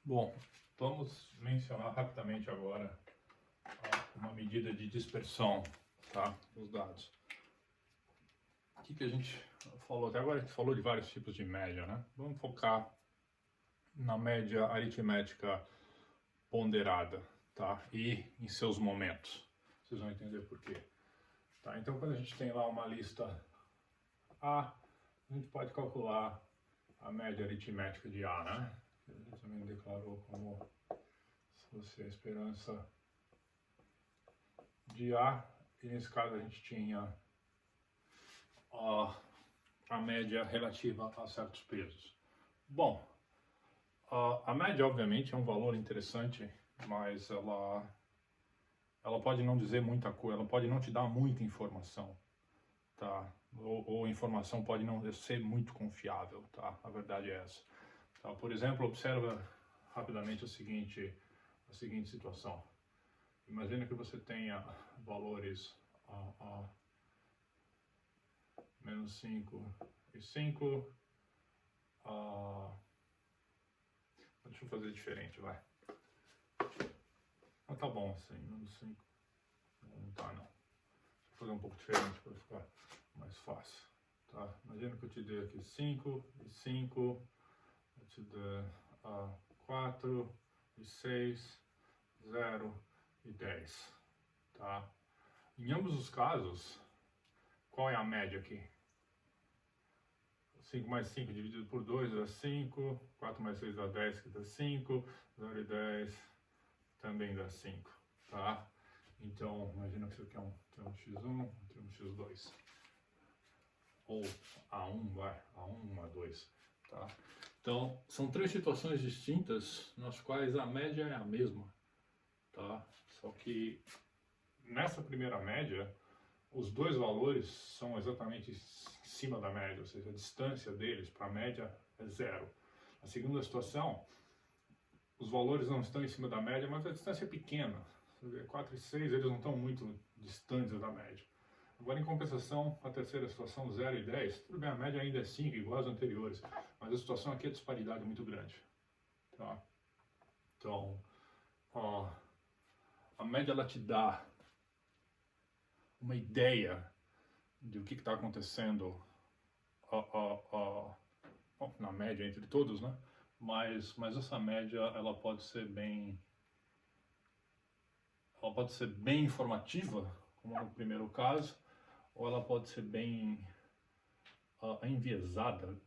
Bom, vamos mencionar rapidamente agora uma medida de dispersão, tá, dos dados. O que a gente falou até agora? A gente falou de vários tipos de média, né? Vamos focar na média aritmética ponderada, tá? E em seus momentos. Vocês vão entender por quê. Tá? Então, quando a gente tem lá uma lista A, a gente pode calcular a média aritmética de A, né? A gente também declarou como se fosse a esperança de A, e nesse caso a gente tinha a média relativa a certos pesos. Bom, a média obviamente é um valor interessante, mas ela pode não dizer muita coisa, ela pode não te dar muita informação, tá? Ou a informação pode não ser muito confiável, tá? A verdade é essa. Tá? Por exemplo, observa rapidamente a seguinte situação. Imagina que você tenha valores menos 5 e 5. Deixa eu fazer diferente, vai. Ah, tá bom assim, menos 5. Não tá não. Deixa eu fazer um pouco diferente para ficar mais fácil. Tá? Imagina que eu te dei aqui 5 e 5. Eu te dei 4 e 6, 0 e 10. Tá? Em ambos os casos, qual é a média aqui? 5 mais 5 dividido por 2 dá 5, 4 mais 6 dá 10, que dá 5, 0 e 10 também dá 5, tá? Então, imagina que isso aqui é um x1, um x2, ou A1, vai, A1, A2, tá? Então, são três situações distintas nas quais a média é a mesma, tá? Só que nessa primeira média, os dois valores são exatamente em cima da média, ou seja, a distância deles para a média é 0. Na segunda situação, os valores não estão em cima da média, mas a distância é pequena. 4 e 6, eles não estão muito distantes da média. Agora, em compensação, a terceira situação, 0 e 10, tudo bem, a média ainda é 5, igual às anteriores, mas a situação aqui é disparidade muito grande. Tá? Então, a média ela te dá uma ideia de o que está acontecendo na média entre todos, né? Mas essa média ela pode ser bem informativa, como no primeiro caso, ou ela pode ser bem enviesada,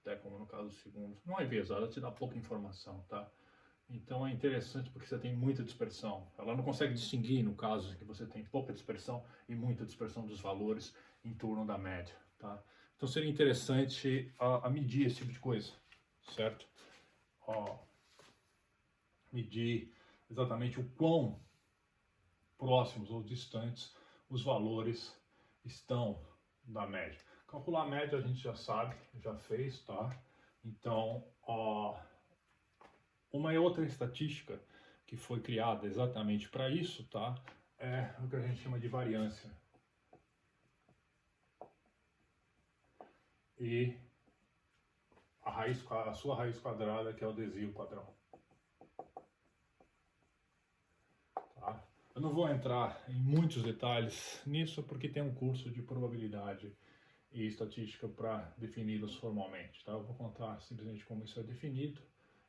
até como no caso do segundo. Não é enviesada, ela te dá pouca informação, tá? Então é interessante porque você tem muita dispersão. Ela não consegue distinguir no caso em que você tem pouca dispersão e muita dispersão dos valores em torno da média, tá? Então seria interessante a medir esse tipo de coisa, certo? Medir exatamente o quão próximos ou distantes os valores estão da média. Calcular a média a gente já sabe, já fez, tá? Então, uma outra estatística que foi criada exatamente para isso, tá? É o que a gente chama de variância. E a sua raiz quadrada, que é o desvio padrão. Tá? Eu não vou entrar em muitos detalhes nisso, porque tem um curso de probabilidade e estatística para defini-los formalmente. Tá? Eu vou contar simplesmente como isso é definido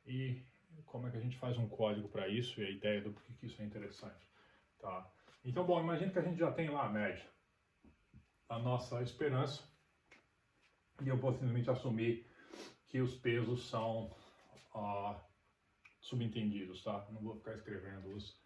e como é que a gente faz um código para isso e a ideia do porquê que isso é interessante. Tá? Então, bom, imagina que a gente já tem lá a média, a nossa esperança, e eu vou simplesmente assumir que os pesos são subentendidos, tá? Não vou ficar escrevendo os...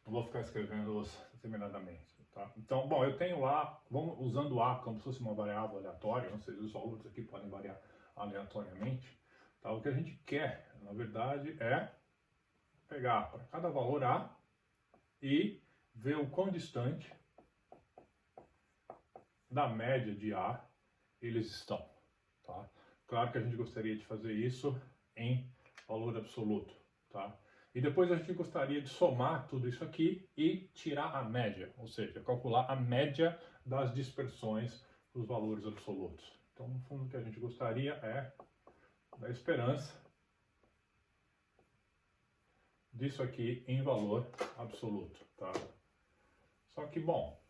Não vou ficar escrevendo-os determinadamente, tá? Então, bom, eu tenho lá, vamos usando A como se fosse uma variável aleatória, ou seja, os valores aqui podem variar aleatoriamente, tá? O que a gente quer, na verdade, é pegar para cada valor A e ver o quão distante da média de A eles estão, tá? Claro que a gente gostaria de fazer isso em valor absoluto, tá? E depois a gente gostaria de somar tudo isso aqui e tirar a média, ou seja, calcular a média das dispersões dos valores absolutos. Então, no fundo, o que a gente gostaria é da esperança disso aqui em valor absoluto, tá? Só que, bom,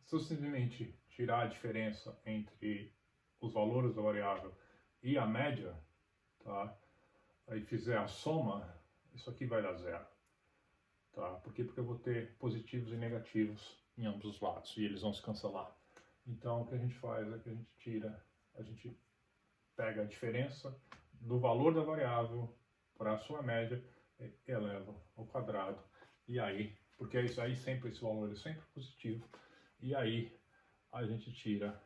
se eu simplesmente tirar a diferença entre os valores da variável e a média, tá? Aí fizer a soma, isso aqui vai dar zero, tá? Por quê? Porque eu vou ter positivos e negativos em ambos os lados e eles vão se cancelar. Então, o que a gente faz é que a gente pega a diferença do valor da variável para a sua média e eleva ao quadrado. E aí, porque é isso aí, sempre esse valor é sempre positivo, e aí a gente tira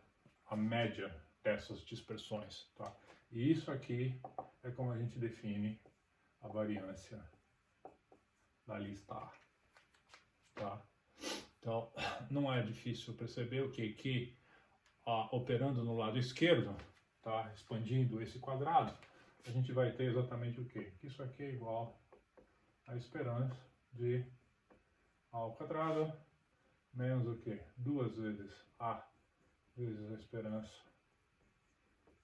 a média dessas dispersões, tá? E isso aqui é como a gente define a variância da lista A, tá? Então, não é difícil perceber o que operando no lado esquerdo, tá? Expandindo esse quadrado, a gente vai ter exatamente o quê? Que isso aqui é igual à esperança de A ao quadrado menos o quê? 2 vezes A vezes a esperança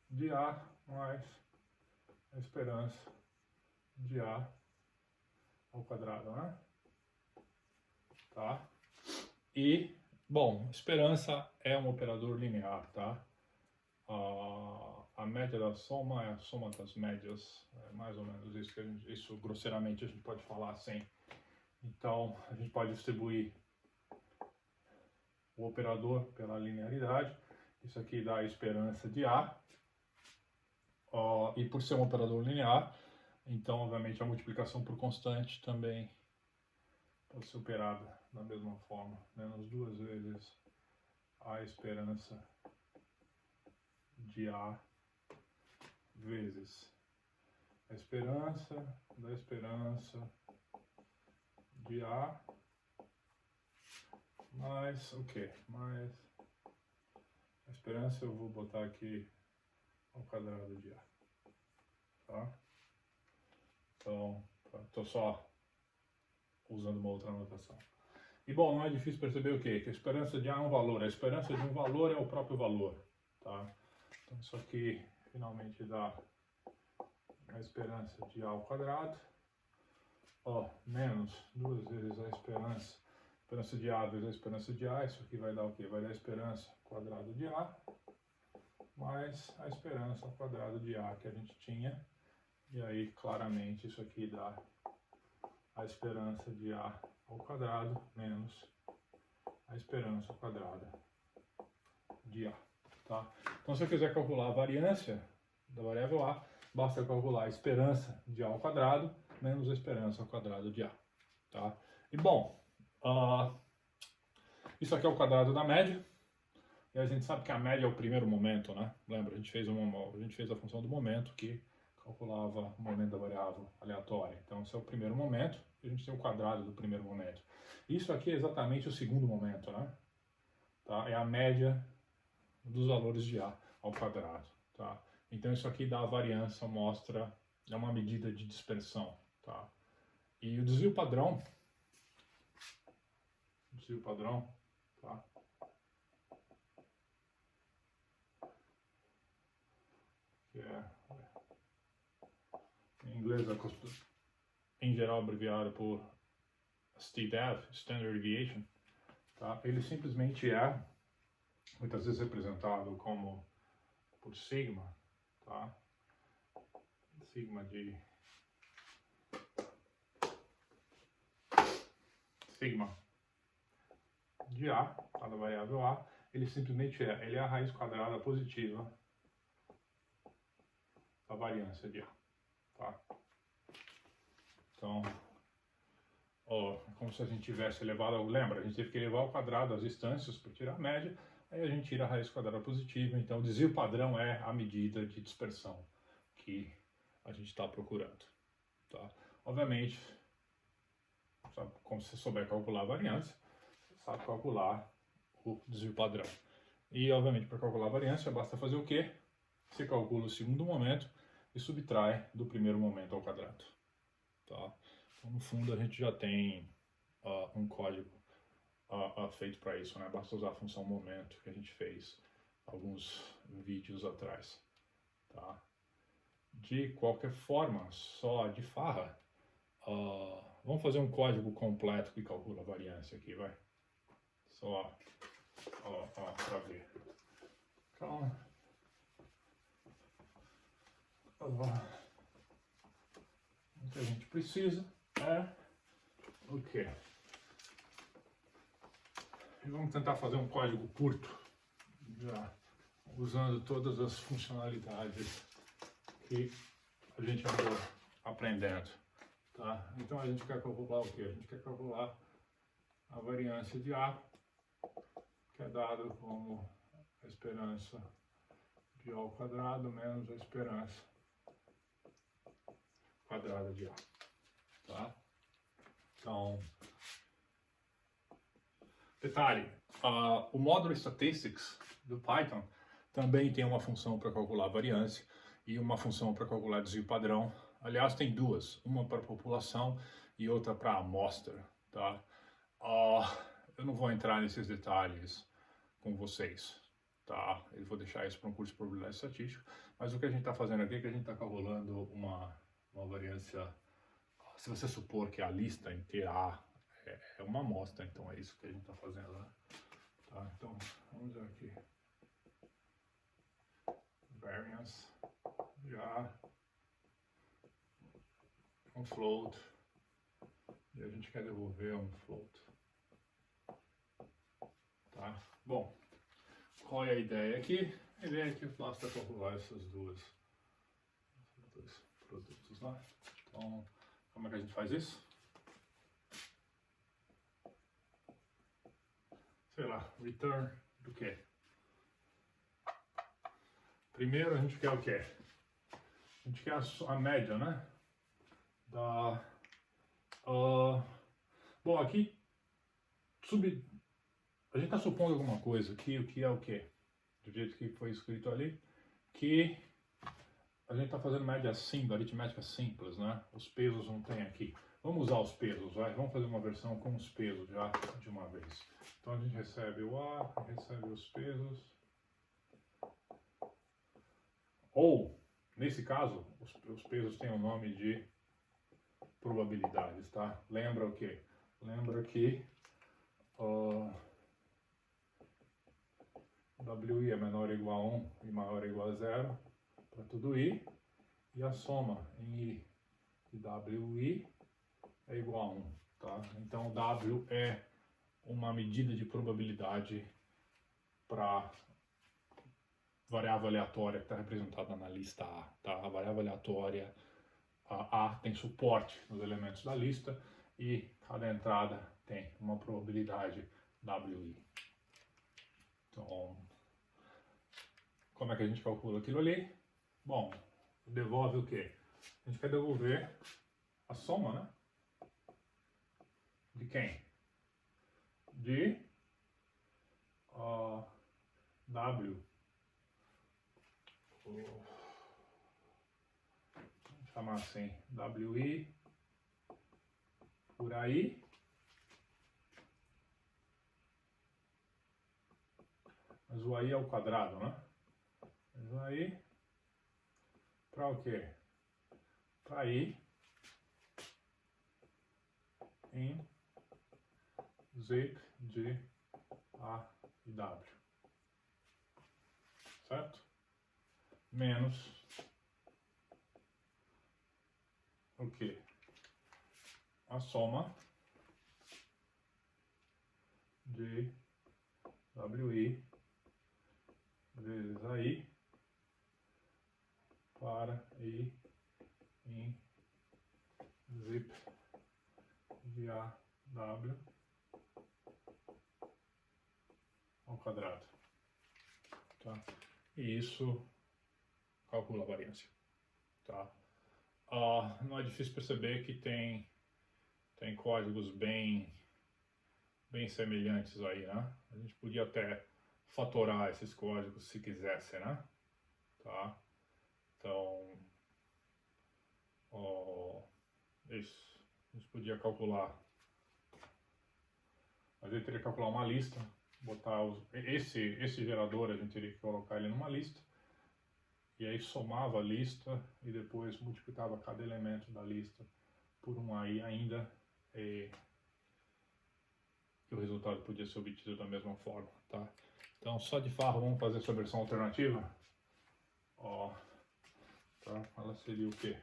de A mais a esperança de A ao quadrado, né? Tá? E, bom, esperança é um operador linear, tá? A média da soma é a soma das médias, é mais ou menos isso que isso grosseiramente a gente pode falar assim. Então, a gente pode distribuir o operador pela linearidade. Isso aqui dá a esperança de A. E por ser um operador linear, então, obviamente, a multiplicação por constante também pode ser operada da mesma forma. Menos 2 vezes a esperança de A vezes a esperança da esperança de A mais o quê? Mais a esperança eu vou botar aqui ao quadrado de A, tá? Então, estou só usando uma outra anotação. E bom, não é difícil perceber o quê? Que a esperança de A é um valor, a esperança de um valor é o próprio valor, tá? Então isso aqui finalmente dá a esperança de A ao quadrado, menos 2 vezes a esperança de A vezes a esperança de A, isso aqui vai dar o quê? Vai dar a esperança quadrado de A, mais a esperança ao quadrado de A que a gente tinha, e aí claramente isso aqui dá a esperança de A ao quadrado menos a esperança quadrada de A, tá? Então se eu quiser calcular a variância da variável A, basta calcular a esperança de A ao quadrado menos a esperança ao quadrado de A, tá? E bom, isso aqui é o quadrado da média, e a gente sabe que a média é o primeiro momento, né? Lembra, a gente fez a função do momento que calculava o momento da variável aleatória. Então esse é o primeiro momento, e a gente tem o quadrado do primeiro momento. Isso aqui é exatamente o segundo momento, né? Tá? É a média dos valores de A ao quadrado, tá? Então isso aqui dá a variância, mostra, é uma medida de dispersão, tá? E o desvio padrão, tá? Que é, em inglês, em geral abreviado por STDEV, Standard Deviation, tá? Ele simplesmente é, muitas vezes representado como por sigma, tá? Sigma de A, tá? Da variável A, ele simplesmente ele é a raiz quadrada positiva da variância de A, tá? Então, como se a gente tivesse elevado, lembra, a gente teve que elevar ao quadrado as instâncias para tirar a média, aí a gente tira a raiz quadrada positiva, então o desvio padrão é a medida de dispersão que a gente está procurando, tá? Obviamente, sabe, como você souber calcular a variância, você sabe calcular o desvio padrão. E, obviamente, para calcular a variância, basta fazer o quê? Você calcula o segundo momento e subtrai do primeiro momento ao quadrado, tá? Então, no fundo, a gente já tem um código feito para isso, né? Basta usar a função momento que a gente fez alguns vídeos atrás, tá? De qualquer forma, só de farra, vamos fazer um código completo que calcula a variância aqui, vai? Só para ver. Então, o que a gente precisa é o quê? E vamos tentar fazer um código curto, já usando todas as funcionalidades que a gente andou aprendendo, tá? Então a gente quer calcular o quê? A gente quer calcular a variância de A, que é dado como a esperança de A ao quadrado menos a esperança quadrada de A, tá? Então, detalhe, o módulo Statistics do Python também tem uma função para calcular a variância e uma função para calcular desvio padrão. Aliás, tem duas, uma para a população e outra para a amostra, tá? Eu não vou entrar nesses detalhes com vocês, tá? Eu vou deixar isso para um curso de probabilidade estatística, mas o que a gente está fazendo aqui é que a gente está calculando uma variância, se você supor que a lista inteira A é uma amostra, então é isso que a gente está fazendo, né? Tá? Então, vamos ver aqui. Variance já um float e a gente quer devolver um float, tá? Bom, qual é a ideia aqui? A ideia é que basta calcular esses dois produtos lá. Então, como é que a gente faz isso? Sei lá, return do quê? Primeiro a gente quer o quê? A gente quer a média, né? Bom, aqui a gente está supondo alguma coisa, que o que é o quê? Do jeito que foi escrito ali, que a gente está fazendo média simples, aritmética simples, né? Os pesos não tem aqui. Vamos usar os pesos, vai? Vamos fazer uma versão com os pesos já de uma vez. Então a gente recebe o A, recebe os pesos. Ou, nesse caso, os pesos têm o nome de probabilidades, tá? Lembra o quê? Lembra que WI é menor ou igual a 1 e maior ou igual a 0 para tudo I, e a soma em I e WI é igual a 1, tá? Então W é uma medida de probabilidade para variável aleatória que está representada na lista A, tá? A variável aleatória A tem suporte nos elementos da lista e cada entrada tem uma probabilidade WI. Então, como é que a gente calcula aquilo ali? Bom, devolve o quê? A gente quer devolver a soma, né? De quem? De W. Vamos chamar assim, WI por aí. Mas o AI é o quadrado, né? Mas o AI para o quê? Para I em zip de A e W. Certo? Menos o quê? A soma de WI vezes AI para I em zip de AW ao quadrado, tá? E isso calcula a variância, tá? Não é difícil perceber que tem códigos bem semelhantes aí, né? A gente podia até fatorar esses códigos se quisesse, né? Tá? Então, isso. A gente podia calcular Mas ele teria que calcular uma lista, botar esse gerador, a gente teria que colocar ele numa lista, e aí somava a lista e depois multiplicava cada elemento da lista por um AI ainda, e o resultado podia ser obtido da mesma forma, tá? Então, só de farra, vamos fazer essa versão alternativa. Ó, tá? Ela seria o quê?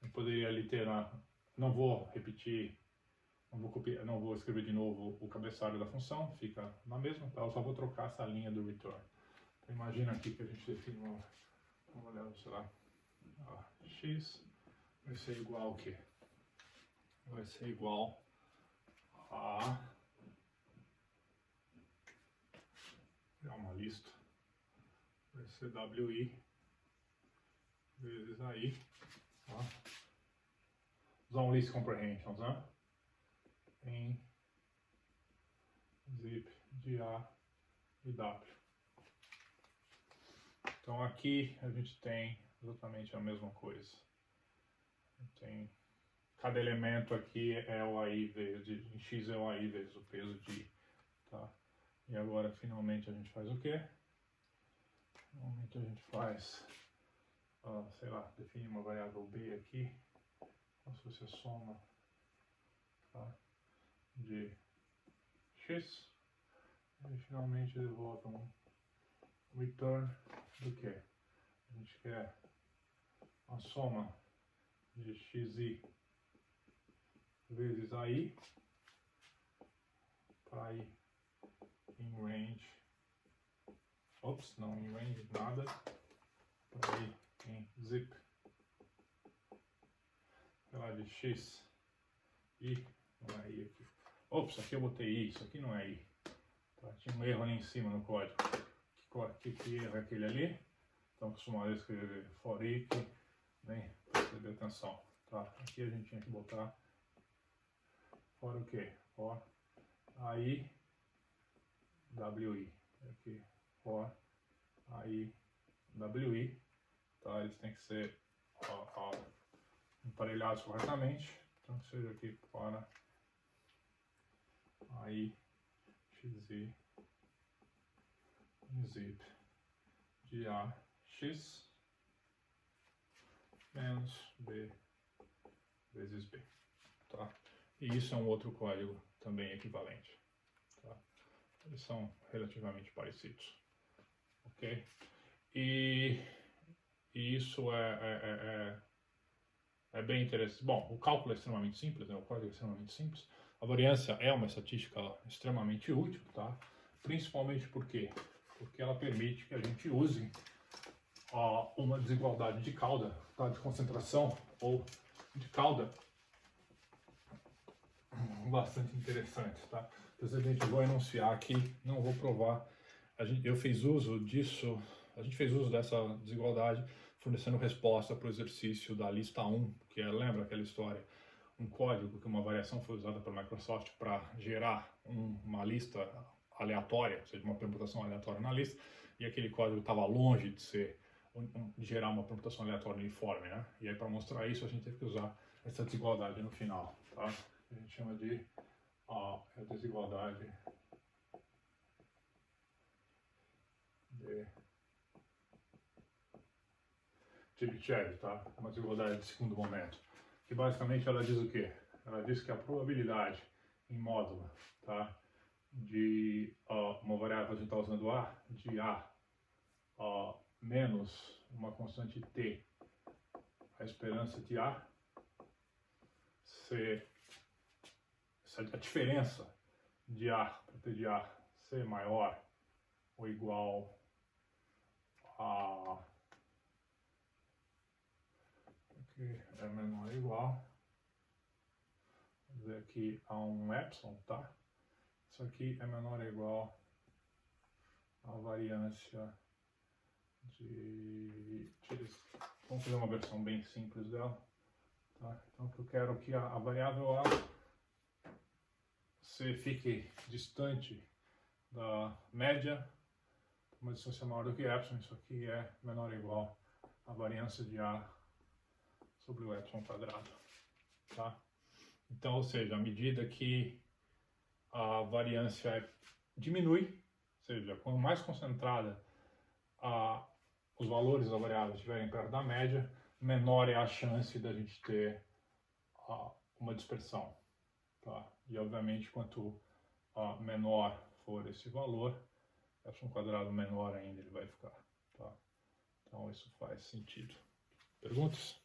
Eu poderia literar, não vou repetir, não vou copiar, não vou escrever de novo o cabeçalho da função, fica na mesma, tá? Eu só vou trocar essa linha do return. Então, imagina aqui que a gente define uma variável, sei lá, x vai ser igual ao quê? Vai ser igual a uma lista, vai ser wi vezes AI, tá? Usar um list comprehensions, né? Em zip de A e W. Então aqui a gente tem exatamente a mesma coisa. Tem cada elemento aqui é o AI vezes, em x é o AI vezes o peso de I, tá? E agora finalmente a gente faz o quê? Finalmente a gente faz, sei lá, define uma variável B aqui, como se fosse a soma, tá, de x, e finalmente devolve um return do que? A gente quer a soma de xi vezes AI para ir em range, não em range nada, para ir em zip, sei lá, de x, i, não é i aqui, aqui eu botei i, isso aqui não é i, tá? Tinha um erro ali em cima no código, que erro é aquele ali, então costumava escrever for i, que nem perceber atenção, tá? Aqui a gente tinha que botar for o que? For AI wi, aqui for AI wi, tá? Eles têm que ser emparelhados corretamente, então que seja aqui para AI xi em zip de A x menos b vezes b, tá? E isso é um outro código também equivalente, tá? Eles são relativamente parecidos, ok? E isso é bem interessante. Bom, o cálculo é extremamente simples, né? O código é extremamente simples. A variância é uma estatística extremamente útil, tá? Principalmente porque ela permite que a gente use uma desigualdade de cauda, tá? De concentração ou de cauda bastante interessante, tá? Presidente, eu vou enunciar aqui, não vou provar. A gente fez uso dessa desigualdade fornecendo resposta para o exercício da lista 1, que lembra aquela história? Um código que uma variação foi usada pela Microsoft para gerar uma lista aleatória, ou seja, uma permutação aleatória na lista, e aquele código estava longe de ser de gerar uma permutação aleatória uniforme, né? E aí para mostrar isso a gente teve que usar essa desigualdade no final, tá? A gente chama de desigualdade de Chebyshev, tá? Uma desigualdade de segundo momento, que basicamente ela diz o quê? Ela diz que a probabilidade em módulo, tá, de uma variável que a gente está usando A, de A menos uma constante T, a esperança de A, ser a diferença de A para T de A ser maior ou igual a aqui é menor ou igual, vamos dizer aqui a um epsilon, tá? Isso aqui é menor ou igual a variância de vamos fazer uma versão bem simples dela, tá? Então eu quero que a variável A fique distante da média, uma distância maior do que epsilon. Isso aqui é menor ou igual a variância de A sobre o epsilon quadrado, tá? Então, ou seja, à medida que a variância diminui, ou seja, quanto mais concentrada os valores da variável estiverem perto da média, menor é a chance da gente ter uma dispersão. Tá? E obviamente quanto menor for esse valor, f² menor ainda ele vai ficar. Tá? Então isso faz sentido. Perguntas?